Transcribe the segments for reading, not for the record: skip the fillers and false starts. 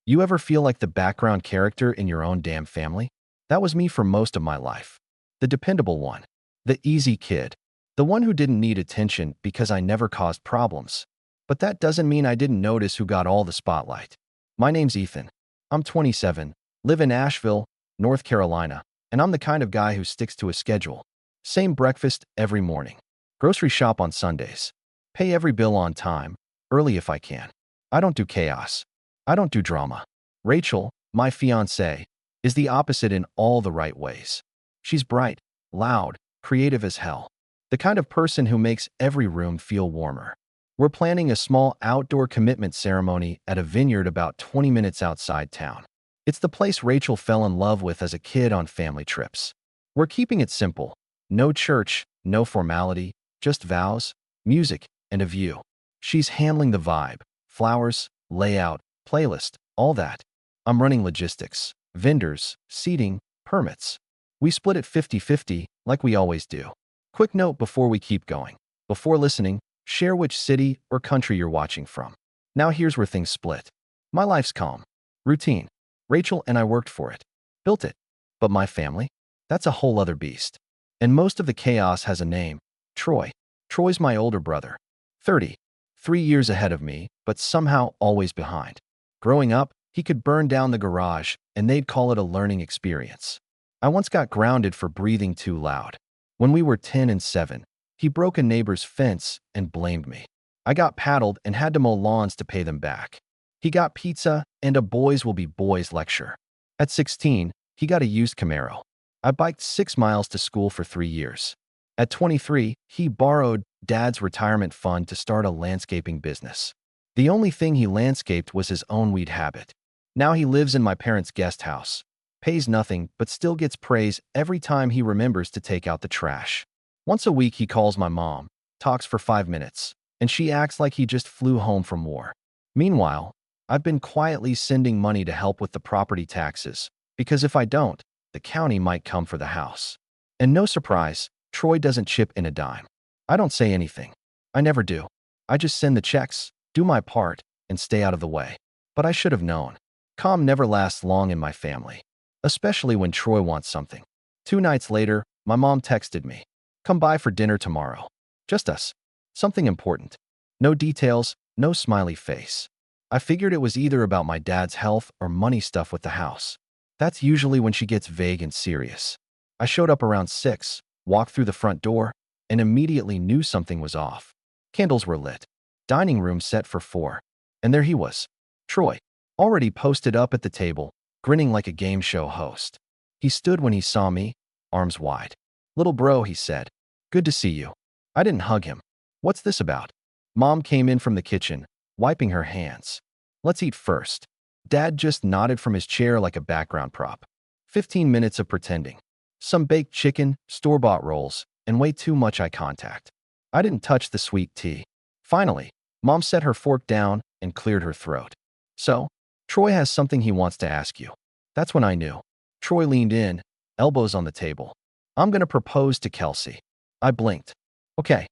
You ever feel like the background character in your own damn family? That was me for most of my life. The dependable one. The easy kid. The one who didn't need attention because I never caused problems. But that doesn't mean I didn't notice who got all the spotlight. My name's Ethan. I'm 27, live in Asheville, North Carolina, and I'm the kind of guy who sticks to a schedule. Same breakfast every morning. Grocery shop on Sundays. Pay every bill on time, early if I can. I don't do chaos. I don't do drama. Rachel, my fiancée, is the opposite in all the right ways. She's bright, loud, creative as hell. The kind of person who makes every room feel warmer. We're planning a small outdoor commitment ceremony at a vineyard about 20 minutes outside town. It's the place Rachel fell in love with as a kid on family trips. We're keeping it simple. No church, no formality, just vows, music, and a view. She's handling the vibe, flowers, layout, playlist, all that. I'm running logistics, vendors, seating, permits. We split it 50-50, like we always do. Quick note before we keep going. Before listening, share which city or country you're watching from. Now here's where things split. My life's calm. Routine. Rachel and I worked for it. Built it. But my family? That's a whole other beast. And most of the chaos has a name. Troy. Troy's my older brother. 30. 3 years ahead of me, but somehow always behind. Growing up, he could burn down the garage, and they'd call it a learning experience. I once got grounded for breathing too loud. When we were 10 and 7, he broke a neighbor's fence and blamed me. I got paddled and had to mow lawns to pay them back. He got pizza and a boys will be boys lecture. At 16, he got a used Camaro. I biked 6 miles to school for 3 years. At 23, he borrowed Dad's retirement fund to start a landscaping business. The only thing he landscaped was his own weed habit. Now he lives in my parents' guest house, pays nothing, but still gets praise every time he remembers to take out the trash. Once a week he calls my mom, talks for 5 minutes, and she acts like he just flew home from war. Meanwhile, I've been quietly sending money to help with the property taxes, because if I don't, the county might come for the house. And no surprise, Troy doesn't chip in a dime. I don't say anything. I never do. I just send the checks, do my part, and stay out of the way. But I should have known. Calm never lasts long in my family, especially when Troy wants something. 2 nights later, my mom texted me. Come by for dinner tomorrow. Just us. Something important. No details, no smiley face. I figured it was either about my dad's health or money stuff with the house. That's usually when she gets vague and serious. I showed up around 6, walked through the front door, and immediately knew something was off. Candles were lit. Dining room set for 4. And there he was. Troy, already posted up at the table, grinning like a game show host. He stood when he saw me, arms wide. Little bro, he said. Good to see you. I didn't hug him. What's this about? Mom came in from the kitchen, wiping her hands. Let's eat first. Dad just nodded from his chair like a background prop. 15 minutes of pretending. Some baked chicken, store-bought rolls, and way too much eye contact. I didn't touch the sweet tea. Finally, Mom set her fork down and cleared her throat. So, Troy has something he wants to ask you. That's when I knew. Troy leaned in, elbows on the table. I'm gonna propose to Kelsey. I blinked. Okay.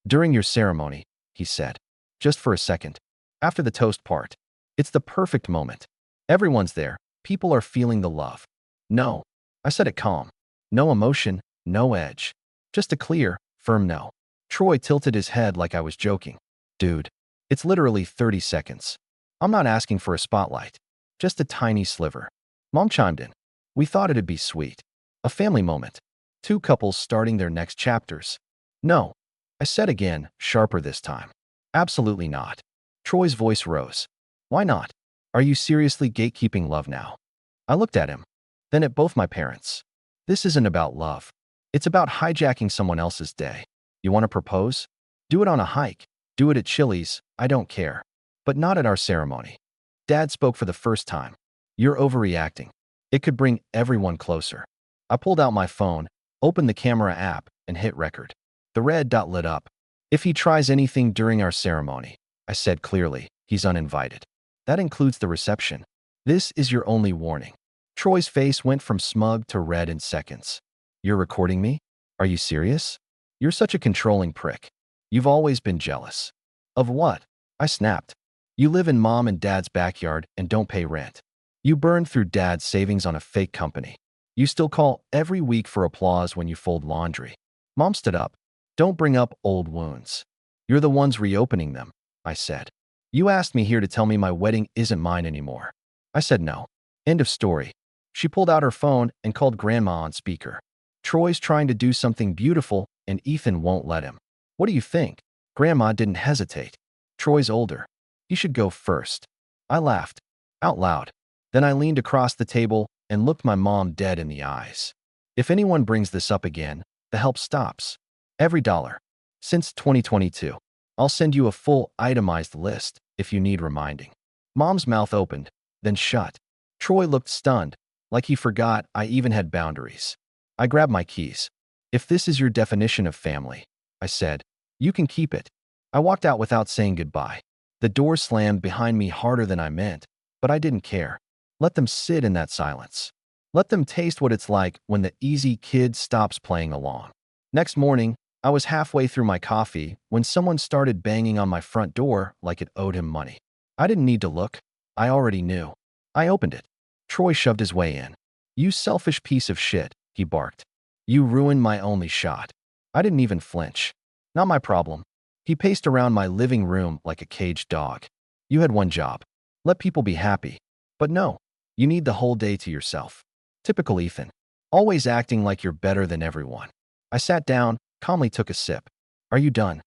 During your ceremony, he said. Just for a second. After the toast part. It's the perfect moment. Everyone's there. People are feeling the love. No. I said it calm. No emotion, no edge. Just a clear, firm no. Troy tilted his head like I was joking. Dude, it's literally 30 seconds. I'm not asking for a spotlight. Just a tiny sliver. Mom chimed in. We thought it'd be sweet. A family moment. 2 couples starting their next chapters. No. I said again, sharper this time. Absolutely not. Troy's voice rose. Why not? Are you seriously gatekeeping love now? I looked at him. Then at both my parents. This isn't about love. It's about hijacking someone else's day. You want to propose? Do it on a hike. Do it at Chili's. I don't care. But not at our ceremony. Dad spoke for the first time. You're overreacting. It could bring everyone closer. I pulled out my phone, opened the camera app, and hit record. The red dot lit up. If he tries anything during our ceremony, I said clearly, he's uninvited. That includes the reception. This is your only warning. Troy's face went from smug to red in seconds. You're recording me? Are you serious? You're such a controlling prick. You've always been jealous. Of what? I snapped. You live in mom and dad's backyard and don't pay rent. You burn through dad's savings on a fake company. You still call every week for applause when you fold laundry. Mom stood up. Don't bring up old wounds. You're the ones reopening them, I said. You asked me here to tell me my wedding isn't mine anymore. I said no. End of story. She pulled out her phone and called Grandma on speaker. Troy's trying to do something beautiful and Ethan won't let him. What do you think? Grandma didn't hesitate. Troy's older. He should go first. I laughed. Out loud. Then I leaned across the table and looked my mom dead in the eyes. If anyone brings this up again, the help stops. Every dollar. Since 2022. I'll send you a full itemized list if you need reminding. Mom's mouth opened, then shut. Troy looked stunned, like he forgot I even had boundaries. I grabbed my keys. If this is your definition of family, I said, you can keep it. I walked out without saying goodbye. The door slammed behind me harder than I meant, but I didn't care. Let them sit in that silence. Let them taste what it's like when the easy kid stops playing along. Next morning, I was halfway through my coffee when someone started banging on my front door like it owed him money. I didn't need to look. I already knew. I opened it. Troy shoved his way in. You selfish piece of shit, he barked. You ruined my only shot. I didn't even flinch. Not my problem. He paced around my living room like a caged dog. You had one job. Let people be happy. But no, you need the whole day to yourself. Typical Ethan. Always acting like you're better than everyone. I sat down, calmly took a sip. Are you done?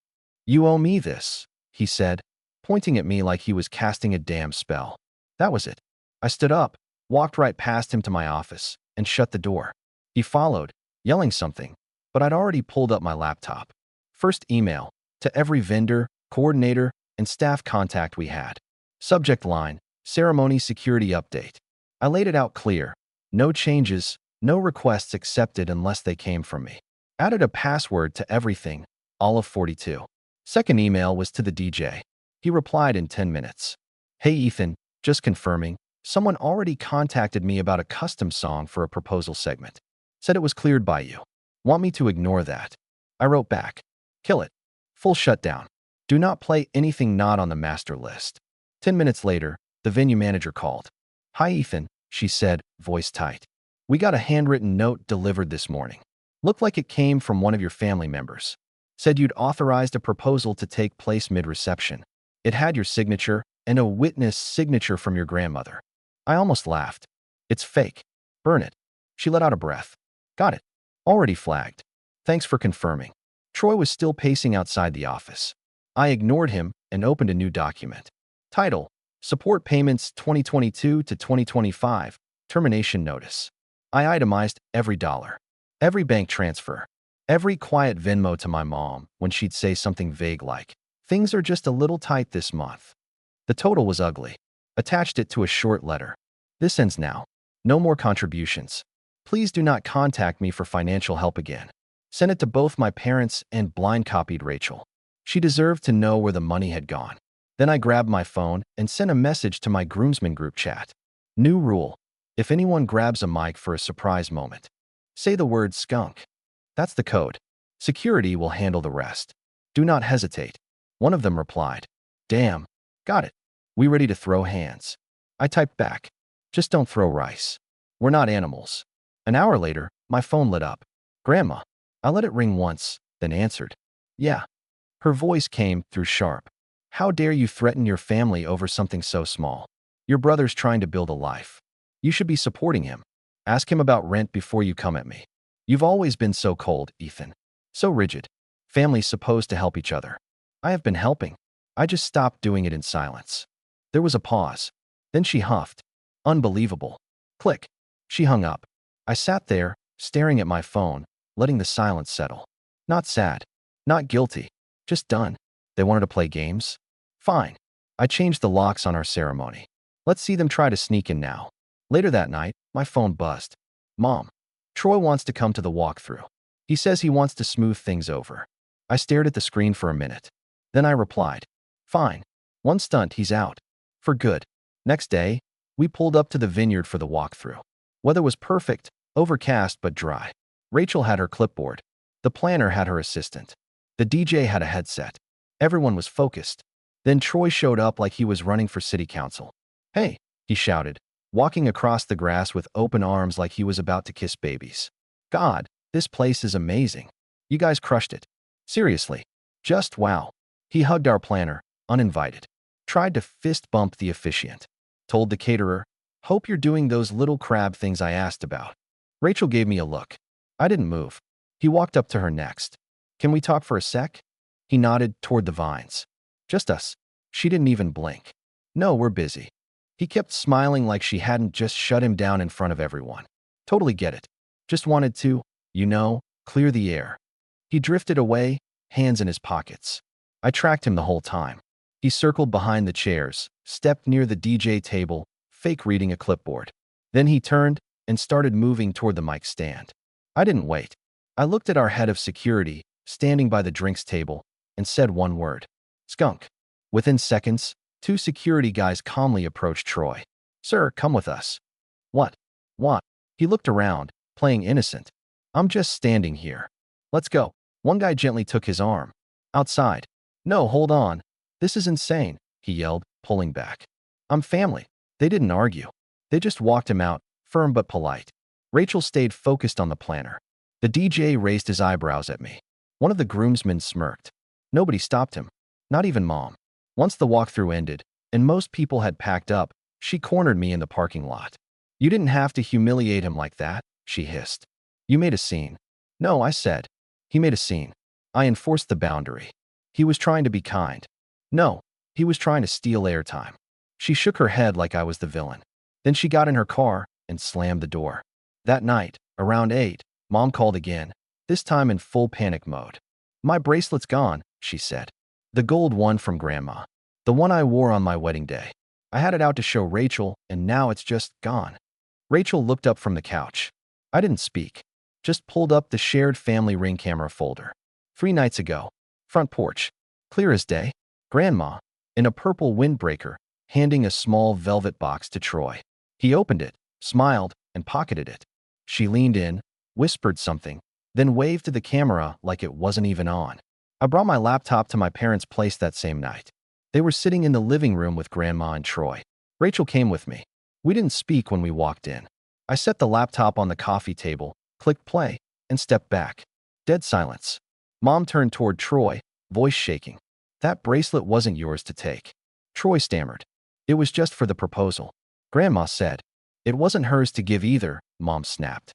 You owe me this, he said, pointing at me like he was casting a damn spell. That was it. I stood up, walked right past him to my office, and shut the door. He followed, yelling something, but I'd already pulled up my laptop. First email, to every vendor, coordinator, and staff contact we had. Subject line, ceremony security update. I laid it out clear. No changes, no requests accepted unless they came from me. Added a password to everything, all of 42. Second email was to the DJ. He replied in 10 minutes. Hey Ethan, just confirming, someone already contacted me about a custom song for a proposal segment. Said it was cleared by you. Want me to ignore that? I wrote back. Kill it. Full shutdown. Do not play anything not on the master list. 10 minutes later, the venue manager called. Hi Ethan, she said, voice tight. We got a handwritten note delivered this morning. Looked like it came from one of your family members. Said you'd authorized a proposal to take place mid-reception. It had your signature and a witness signature from your grandmother. I almost laughed. It's fake. Burn it. She let out a breath. Got it. Already flagged. Thanks for confirming. Troy was still pacing outside the office. I ignored him and opened a new document. Title: Support Payments 2022 to 2025. Termination Notice. I itemized every dollar. Every bank transfer. Every quiet Venmo to my mom when she'd say something vague like, things are just a little tight this month. The total was ugly. Attached it to a short letter. This ends now. No more contributions. Please do not contact me for financial help again. Sent it to both my parents and blind copied Rachel. She deserved to know where the money had gone. Then I grabbed my phone and sent a message to my groomsmen group chat. New rule. If anyone grabs a mic for a surprise moment, say the word skunk. That's the code. Security will handle the rest. Do not hesitate. One of them replied. Damn. Got it. We ready to throw hands? I typed back. Just don't throw rice. We're not animals. An hour later, my phone lit up. Grandma. I let it ring once, then answered. Yeah. Her voice came through sharp. How dare you threaten your family over something so small? Your brother's trying to build a life. You should be supporting him. Ask him about rent before you come at me. You've always been so cold, Ethan. So rigid. Family's supposed to help each other. I have been helping. I just stopped doing it in silence. There was a pause. Then she huffed. Unbelievable. Click. She hung up. I sat there, staring at my phone, letting the silence settle. Not sad. Not guilty. Just done. They wanted to play games? Fine. I changed the locks on our ceremony. Let's see them try to sneak in now. Later that night, my phone buzzed. Mom. Troy wants to come to the walkthrough. He says he wants to smooth things over. I stared at the screen for a minute. Then I replied. Fine. One stunt, he's out. For good. Next day, we pulled up to the vineyard for the walkthrough. Weather was perfect, overcast but dry. Rachel had her clipboard. The planner had her assistant. The DJ had a headset. Everyone was focused. Then Troy showed up like he was running for city council. "Hey," he shouted, walking across the grass with open arms like he was about to kiss babies. "God, this place is amazing. You guys crushed it. Seriously. Just wow." He hugged our planner, uninvited. Tried to fist bump the officiant. Told the caterer, "Hope you're doing those little crab things I asked about." Rachel gave me a look. I didn't move. He walked up to her next. "Can we talk for a sec?" He nodded toward the vines. "Just us." She didn't even blink. "No, we're busy." He kept smiling like she hadn't just shut him down in front of everyone. "Totally get it. Just wanted to, clear the air." He drifted away, hands in his pockets. I tracked him the whole time. He circled behind the chairs, stepped near the DJ table, fake reading a clipboard. Then he turned and started moving toward the mic stand. I didn't wait. I looked at our head of security, standing by the drinks table, and said one word: "Skunk." Within seconds, two security guys calmly approached Troy. "Sir, come with us." "What? What?" He looked around, playing innocent. "I'm just standing here." "Let's go." One guy gently took his arm. "Outside." "No, hold on. This is insane," he yelled, pulling back. "I'm family." They didn't argue. They just walked him out, firm but polite. Rachel stayed focused on the planner. The DJ raised his eyebrows at me. One of the groomsmen smirked. Nobody stopped him. Not even Mom. Once the walkthrough ended, and most people had packed up, she cornered me in the parking lot. "You didn't have to humiliate him like that," she hissed. "You made a scene." "No," I said. "He made a scene. I enforced the boundary. He was trying to be kind." "No, he was trying to steal airtime." She shook her head like I was the villain. Then she got in her car and slammed the door. That night, around 8, Mom called again, this time in full panic mode. "My bracelet's gone," she said. "The gold one from Grandma. The one I wore on my wedding day. I had it out to show Rachel, and now it's just gone." Rachel looked up from the couch. I didn't speak. Just pulled up the shared family ring camera folder. 3 nights ago. Front porch. Clear as day. Grandma, in a purple windbreaker, handing a small velvet box to Troy. He opened it, smiled, and pocketed it. She leaned in, whispered something, then waved to the camera like it wasn't even on. I brought my laptop to my parents' place that same night. They were sitting in the living room with Grandma and Troy. Rachel came with me. We didn't speak when we walked in. I set the laptop on the coffee table, clicked play, and stepped back. Dead silence. Mom turned toward Troy, voice shaking. "That bracelet wasn't yours to take." Troy stammered. "It was just for the proposal." Grandma said. "It wasn't hers to give either," Mom snapped.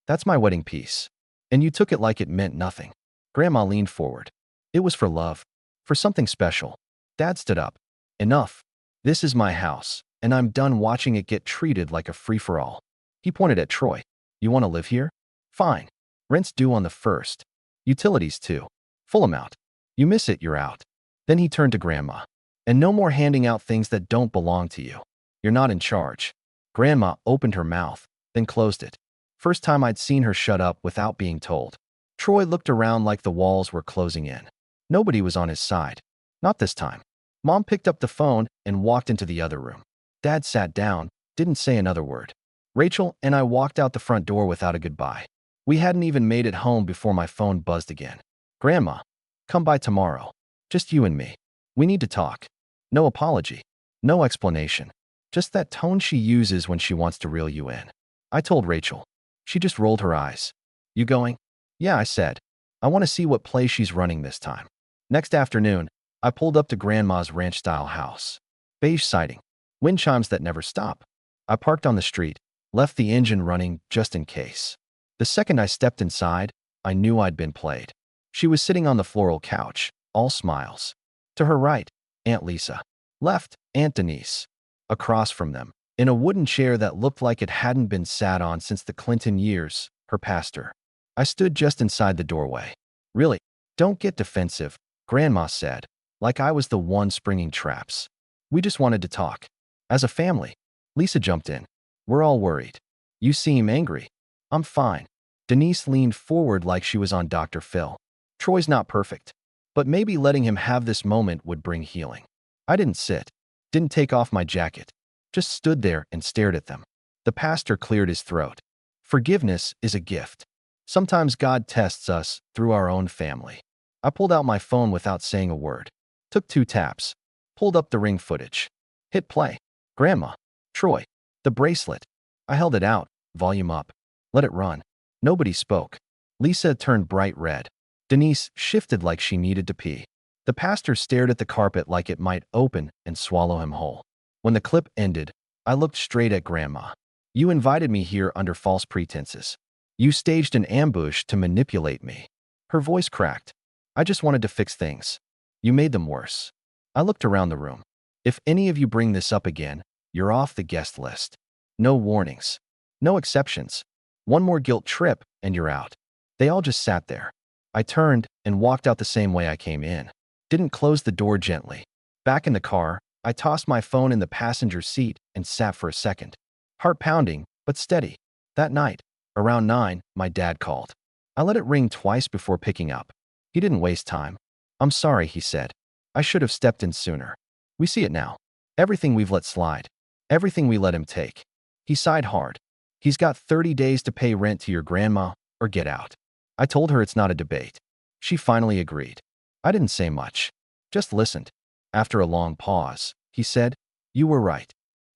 "That's my wedding piece. And you took it like it meant nothing." Grandma leaned forward. "It was for love. For something special." Dad stood up. "Enough. This is my house, and I'm done watching it get treated like a free-for-all." He pointed at Troy. "You want to live here? Fine. Rent's due on the 1st. Utilities too. Full amount. You miss it, you're out." Then he turned to Grandma. "And no more handing out things that don't belong to you. You're not in charge." Grandma opened her mouth, then closed it. First time I'd seen her shut up without being told. Troy looked around like the walls were closing in. Nobody was on his side. Not this time. Mom picked up the phone and walked into the other room. Dad sat down, didn't say another word. Rachel and I walked out the front door without a goodbye. We hadn't even made it home before my phone buzzed again. "Grandma, come by tomorrow. Just you and me. We need to talk." No apology. No explanation. Just that tone she uses when she wants to reel you in. I told Rachel. She just rolled her eyes. "You going?" "Yeah," I said. "I want to see what play she's running this time." Next afternoon, I pulled up to Grandma's ranch-style house. Beige siding. Wind chimes that never stop. I parked on the street, left the engine running just in case. The second I stepped inside, I knew I'd been played. She was sitting on the floral couch, all smiles. To her right, Aunt Lisa. Left, Aunt Denise. Across from them, in a wooden chair that looked like it hadn't been sat on since the Clinton years, her pastor. I stood just inside the doorway. "Really, don't get defensive," Grandma said, like I was the one springing traps. "We just wanted to talk. As a family." Lisa jumped in. "We're all worried. You seem angry." "I'm fine." Denise leaned forward like she was on Dr. Phil. "Troy's not perfect, but maybe letting him have this moment would bring healing." I didn't sit, didn't take off my jacket, just stood there and stared at them. The pastor cleared his throat. "Forgiveness is a gift. Sometimes God tests us through our own family." I pulled out my phone without saying a word. Took 2 taps. Pulled up the ring footage. Hit play. Grandma. Troy. The bracelet. I held it out, volume up. Let it run. Nobody spoke. Lisa turned bright red. Denise shifted like she needed to pee. The pastor stared at the carpet like it might open and swallow him whole. When the clip ended, I looked straight at Grandma. You invited me here under false pretenses. You staged an ambush to manipulate me. Her voice cracked. I just wanted to fix things. You made them worse. I looked around the room. If any of you bring this up again, you're off the guest list. No warnings. No exceptions. One more guilt trip and you're out. They all just sat there. I turned and walked out the same way I came in. Didn't close the door gently. Back in the car, I tossed my phone in the passenger seat and sat for a second. Heart pounding, but steady. That night, around 9, my dad called. I let it ring twice before picking up. He didn't waste time. I'm sorry, he said. I should have stepped in sooner. We see it now. Everything we've let slide. Everything we let him take. He sighed hard. He's got 30 days to pay rent to your grandma or get out. I told her it's not a debate. She finally agreed. I didn't say much. Just listened. After a long pause, he said, "You were right."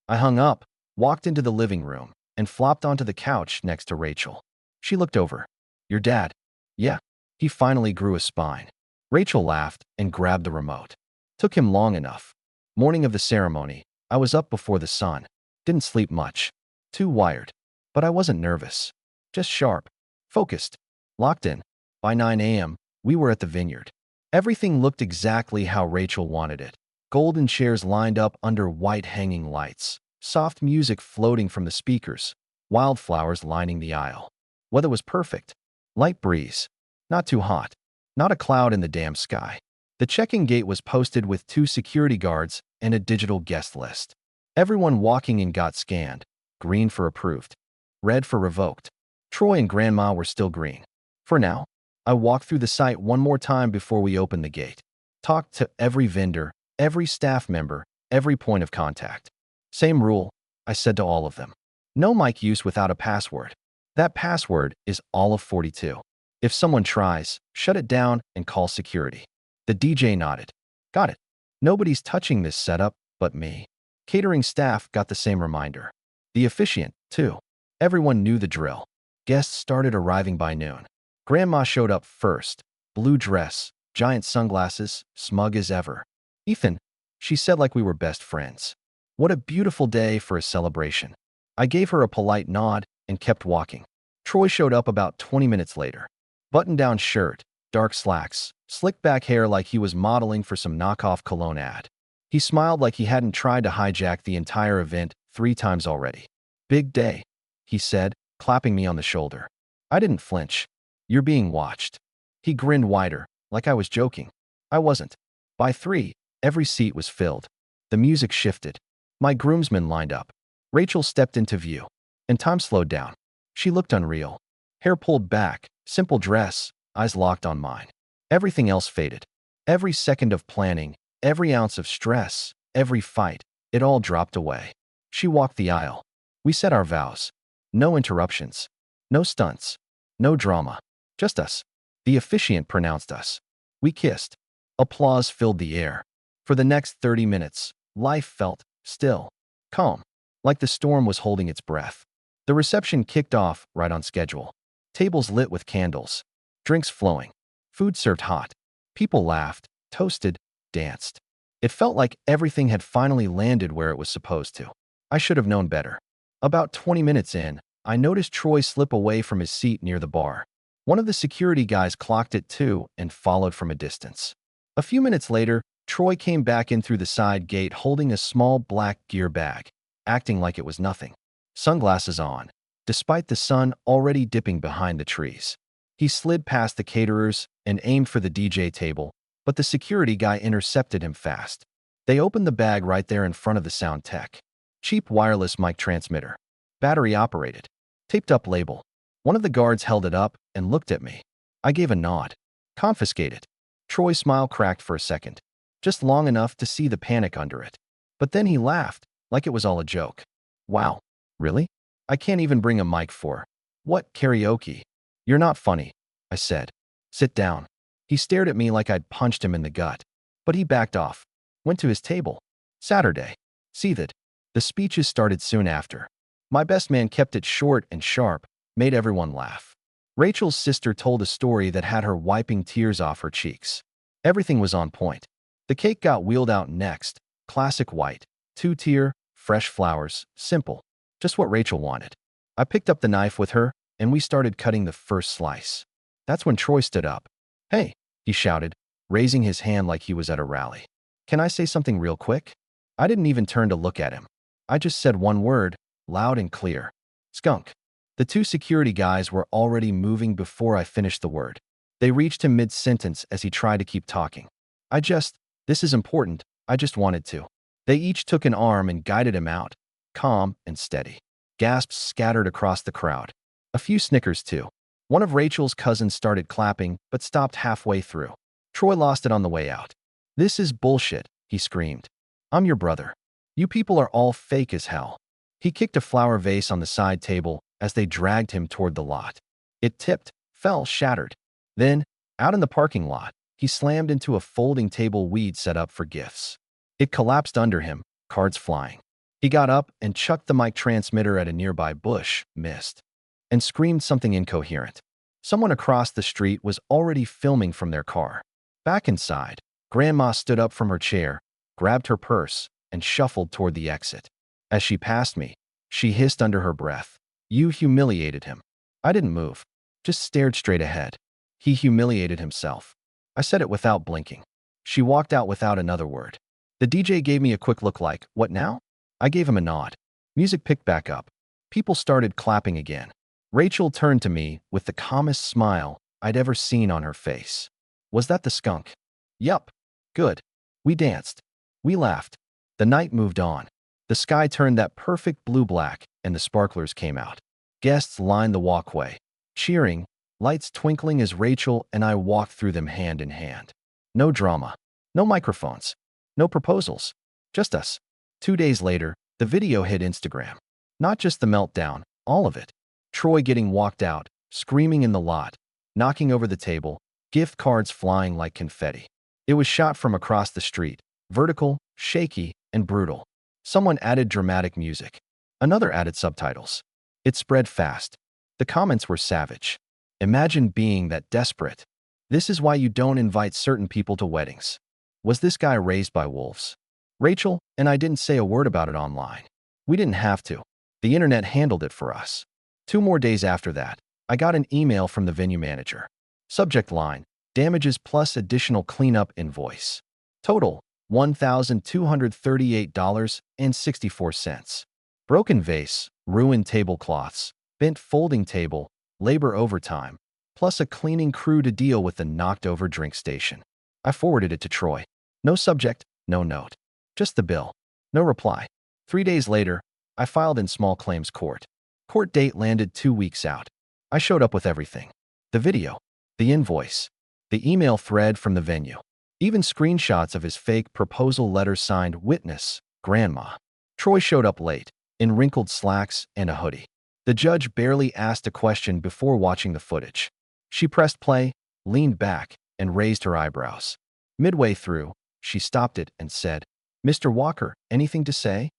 I hung up, walked into the living room, and flopped onto the couch next to Rachel. She looked over. Your dad? Yeah. He finally grew a spine. Rachel laughed and grabbed the remote. Took him long enough. Morning of the ceremony, I was up before the sun. Didn't sleep much. Too wired. But I wasn't nervous. Just sharp. Focused. Locked in. By 9 a.m., we were at the vineyard. Everything looked exactly how Rachel wanted it. Golden chairs lined up under white hanging lights. Soft music floating from the speakers. Wildflowers lining the aisle. Weather was perfect. Light breeze. Not too hot. Not a cloud in the damn sky. The check-in gate was posted with 2 security guards and a digital guest list. Everyone walking in got scanned. Green for approved. Red for revoked. Troy and Grandma were still green. For now, I walked through the site one more time before we opened the gate. Talked to every vendor, every staff member, every point of contact. Same rule, I said to all of them. No mic use without a password. That password is all of 42. If someone tries, shut it down and call security. The DJ nodded. Got it. Nobody's touching this setup but me. Catering staff got the same reminder. The officiant, too. Everyone knew the drill. Guests started arriving by noon. Grandma showed up first. Blue dress, giant sunglasses, smug as ever. Ethan, she said like we were best friends. What a beautiful day for a celebration. I gave her a polite nod and kept walking. Troy showed up about 20 minutes later. Button-down shirt, dark slacks, slicked back hair like he was modeling for some knockoff cologne ad. He smiled like he hadn't tried to hijack the entire event 3 times already. Big day, he said, clapping me on the shoulder. I didn't flinch. You're being watched. He grinned wider, like I was joking. I wasn't. By 3, every seat was filled. The music shifted. My groomsmen lined up. Rachel stepped into view. And time slowed down. She looked unreal. Hair pulled back, simple dress, eyes locked on mine. Everything else faded. Every second of planning, every ounce of stress, every fight, it all dropped away. She walked the aisle. We said our vows. No interruptions. No stunts. No drama. Just us. The officiant pronounced us. We kissed. Applause filled the air. For the next 30 minutes, life felt still, calm, like the storm was holding its breath. The reception kicked off right on schedule. Tables lit with candles. Drinks flowing. Food served hot. People laughed, toasted, danced. It felt like everything had finally landed where it was supposed to. I should have known better. About 20 minutes in, I noticed Troy slip away from his seat near the bar. One of the security guys clocked it too and followed from a distance. A few minutes later, Troy came back in through the side gate holding a small black gear bag, acting like it was nothing. Sunglasses on, despite the sun already dipping behind the trees. He slid past the caterers and aimed for the DJ table, but the security guy intercepted him fast. They opened the bag right there in front of the sound tech. Cheap wireless mic transmitter. Battery operated. Taped up label. One of the guards held it up and looked at me. I gave a nod. Confiscated. Troy's smile cracked for a second, just long enough to see the panic under it. But then he laughed, like it was all a joke. Wow. Really? I can't even bring a mic for. What, karaoke? You're not funny, I said. Sit down. He stared at me like I'd punched him in the gut. But he backed off. Went to his table. Saturday. Seethed. The speeches started soon after. My best man kept it short and sharp, made everyone laugh. Rachel's sister told a story that had her wiping tears off her cheeks. Everything was on point. The cake got wheeled out next. Classic white. Two-tier, fresh flowers, simple. Just what Rachel wanted. I picked up the knife with her, and we started cutting the first slice. That's when Troy stood up. "Hey," he shouted, raising his hand like he was at a rally. "Can I say something real quick?" I didn't even turn to look at him. I just said one word, loud and clear. "Skunk." The two security guys were already moving before I finished the word. They reached him mid-sentence as he tried to keep talking. This is important, I just wanted to." They each took an arm and guided him out, calm and steady. Gasps scattered across the crowd. A few snickers, too. One of Rachel's cousins started clapping, but stopped halfway through. Troy lost it on the way out. "This is bullshit," he screamed. "I'm your brother. You people are all fake as hell." He kicked a flower vase on the side table as they dragged him toward the lot. It tipped, fell, shattered. Then, out in the parking lot, he slammed into a folding table we'd set up for gifts. It collapsed under him, cards flying. He got up and chucked the mic transmitter at a nearby bush, missed, and screamed something incoherent. Someone across the street was already filming from their car. Back inside, Grandma stood up from her chair, grabbed her purse, and shuffled toward the exit. As she passed me, she hissed under her breath, "You humiliated him." I didn't move, just stared straight ahead. He humiliated himself. I said it without blinking. She walked out without another word. The DJ gave me a quick look like, "What now?" I gave him a nod. Music picked back up. People started clapping again. Rachel turned to me with the calmest smile I'd ever seen on her face. "Was that the skunk?" "Yup." "Good." We danced. We laughed. The night moved on. The sky turned that perfect blue-black, and the sparklers came out. Guests lined the walkway, cheering, lights twinkling as Rachel and I walked through them hand in hand. No drama. No microphones. No proposals. Just us. 2 days later, the video hit Instagram. Not just the meltdown, all of it. Troy getting walked out, screaming in the lot, knocking over the table, gift cards flying like confetti. It was shot from across the street, vertical, shaky, and brutal. Someone added dramatic music. Another added subtitles. It spread fast. The comments were savage. "Imagine being that desperate. This is why you don't invite certain people to weddings. Was this guy raised by wolves?" Rachel and I didn't say a word about it online. We didn't have to. The internet handled it for us. 2 more days after that, I got an email from the venue manager. Subject line, "Damages plus additional cleanup invoice." Total, $1,238.64. Broken vase, ruined tablecloths, bent folding table, labor overtime, plus a cleaning crew to deal with the knocked-over drink station. I forwarded it to Troy. No subject, no note. Just the bill. No reply. 3 days later, I filed in small claims court. Court date landed 2 weeks out. I showed up with everything. The video, the invoice, the email thread from the venue, even screenshots of his fake proposal letter signed "Witness, Grandma." Troy showed up late, in wrinkled slacks and a hoodie. The judge barely asked a question before watching the footage. She pressed play, leaned back, and raised her eyebrows. Midway through, she stopped it and said, "Mr. Walker, anything to say?"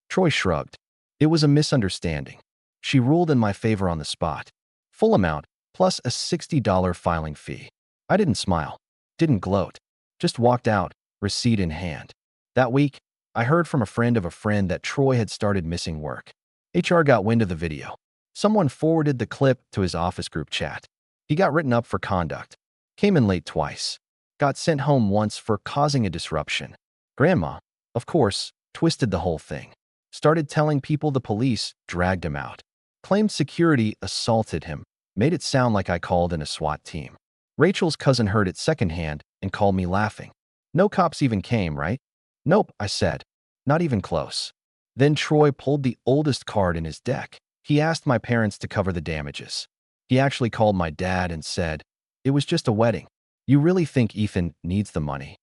Troy shrugged. It was a misunderstanding. She ruled in my favor on the spot. Full amount, plus a $60 filing fee. I didn't smile, didn't gloat, just walked out, receipt in hand. That week, I heard from a friend of a friend that Troy had started missing work. HR got wind of the video. Someone forwarded the clip to his office group chat. He got written up for conduct. Came in late twice. Got sent home once for causing a disruption. Grandma, of course, twisted the whole thing. Started telling people the police dragged him out. Claimed security assaulted him. Made it sound like I called in a SWAT team. Rachel's cousin heard it secondhand and called me laughing. "No cops even came, right?" "Nope," I said. "Not even close." Then Troy pulled the oldest card in his deck. He asked my parents to cover the damages. He actually called my dad and said, "It was just a wedding. You really think Ethan needs the money?"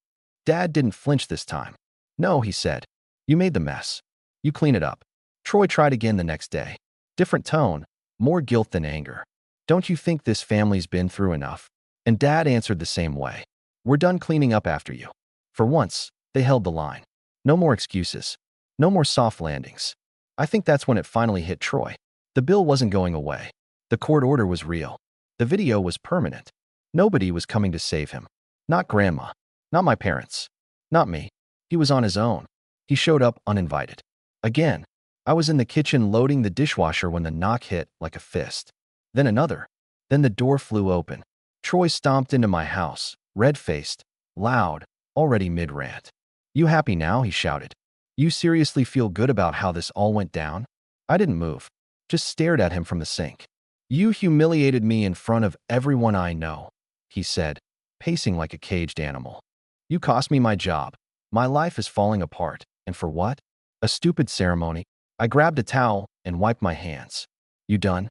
Dad didn't flinch this time. "No," he said. "You made the mess. You clean it up." Troy tried again the next day. Different tone, more guilt than anger. "Don't you think this family's been through enough?" And Dad answered the same way. "We're done cleaning up after you. For once, They held the line. No more excuses. No more soft landings. I think that's when it finally hit Troy. The bill wasn't going away. The court order was real. The video was permanent. Nobody was coming to save him. Not Grandma. Not my parents. Not me. He was on his own. He showed up uninvited. Again, I was in the kitchen loading the dishwasher when the knock hit like a fist. Then another. Then the door flew open. Troy stomped into my house, red-faced, loud, already mid-rant. "You happy now?" he shouted. "You seriously feel good about how this all went down?" I didn't move, just stared at him from the sink. "You humiliated me in front of everyone I know," he said, pacing like a caged animal. "You cost me my job. My life is falling apart. And for what? A stupid ceremony." I grabbed a towel and wiped my hands. "You done?"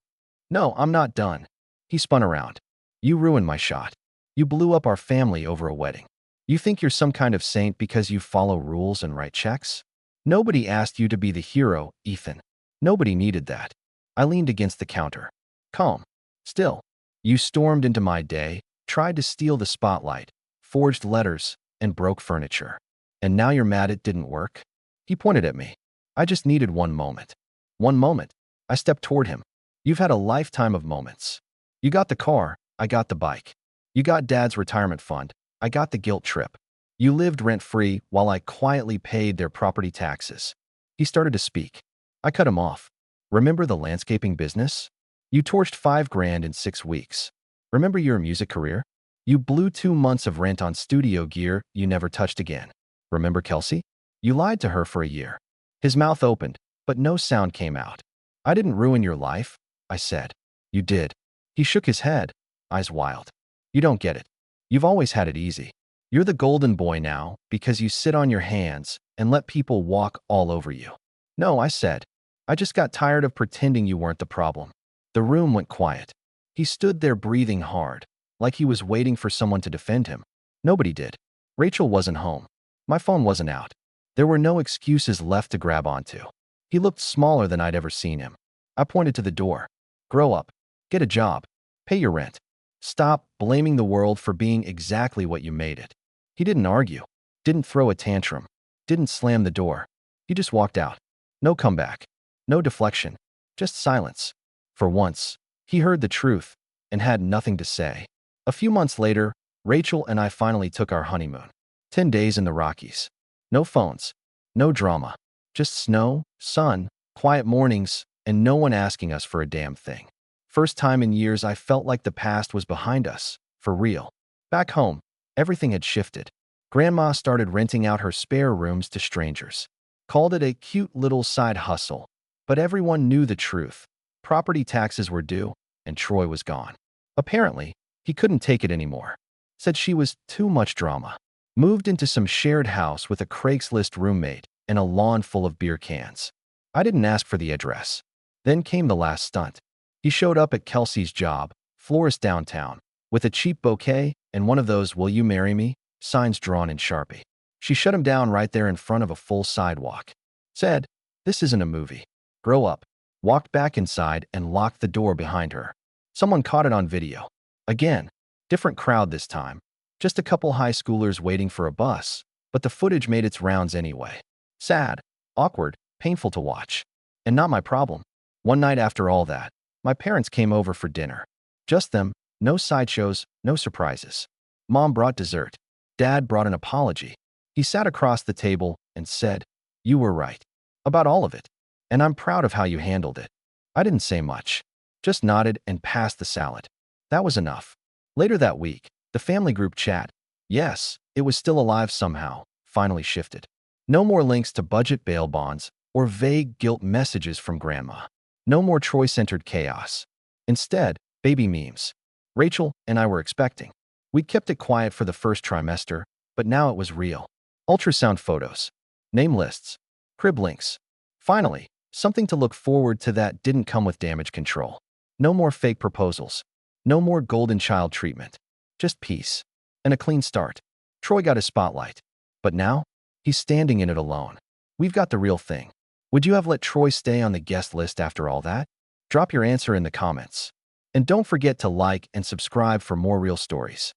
"No, I'm not done." He spun around. "You ruined my shot. You blew up our family over a wedding. You think you're some kind of saint because you follow rules and write checks? Nobody asked you to be the hero, Ethan. Nobody needed that." I leaned against the counter. Calm. Still. "You stormed into my day, tried to steal the spotlight, forged letters, and broke furniture. And now you're mad it didn't work?" He pointed at me. "I just needed one moment." One moment. I stepped toward him. "You've had a lifetime of moments. You got the car, I got the bike. You got Dad's retirement fund, I got the guilt trip. You lived rent-free while I quietly paid their property taxes." He started to speak. I cut him off. "Remember the landscaping business? You torched $5,000 in 6 weeks. Remember your music career? You blew 2 months of rent on studio gear you never touched again. Remember Kelsey? You lied to her for a year." His mouth opened, but no sound came out. "I didn't ruin your life," I said. "You did." He shook his head, eyes wild. "You don't get it. You've always had it easy. You're the golden boy now because you sit on your hands and let people walk all over you." "No," I said. "I just got tired of pretending you weren't the problem." The room went quiet. He stood there breathing hard, like he was waiting for someone to defend him. Nobody did. Rachel wasn't home. My phone wasn't out. There were no excuses left to grab onto. He looked smaller than I'd ever seen him. I pointed to the door. "Grow up. Get a job. Pay your rent. Stop blaming the world for being exactly what you made it." He didn't argue, didn't throw a tantrum, didn't slam the door. He just walked out. No comeback. No deflection. Just silence. For once, he heard the truth and had nothing to say. A few months later, Rachel and I finally took our honeymoon. 10 days in the Rockies. No phones. No drama. Just snow, sun, quiet mornings, and no one asking us for a damn thing. First time in years I felt like the past was behind us, for real. Back home, everything had shifted. Grandma started renting out her spare rooms to strangers. Called it a cute little side hustle. But everyone knew the truth. Property taxes were due, and Troy was gone. Apparently, he couldn't take it anymore. Said she was too much drama. Moved into some shared house with a Craigslist roommate and a lawn full of beer cans. I didn't ask for the address. Then came the last stunt. He showed up at Kelsey's job, florist downtown, with a cheap bouquet and one of those "Will you marry me?" signs drawn in Sharpie. She shut him down right there in front of a full sidewalk. Said, "This isn't a movie. Grow up." Walked back inside and locked the door behind her. Someone caught it on video. Again, different crowd this time. Just a couple high schoolers waiting for a bus, but the footage made its rounds anyway. Sad, awkward, painful to watch. And not my problem. One night after all that, my parents came over for dinner. Just them, no sideshows, no surprises. Mom brought dessert. Dad brought an apology. He sat across the table and said, "You were right. About all of it. And I'm proud of how you handled it." I didn't say much. Just nodded and passed the salad. That was enough. Later that week, the family group chat, yes, it was still alive somehow, finally shifted. No more links to budget bail bonds or vague guilt messages from Grandma. No more Troy-centered chaos. Instead, baby memes. Rachel and I were expecting. We'd kept it quiet for the first trimester, but now it was real. Ultrasound photos. Name lists. Crib links. Finally, something to look forward to that didn't come with damage control. No more fake proposals. No more golden child treatment. Just peace. And a clean start. Troy got his spotlight. But now, he's standing in it alone. We've got the real thing. Would you have let Troy stay on the guest list after all that? Drop your answer in the comments. And don't forget to like and subscribe for more real stories.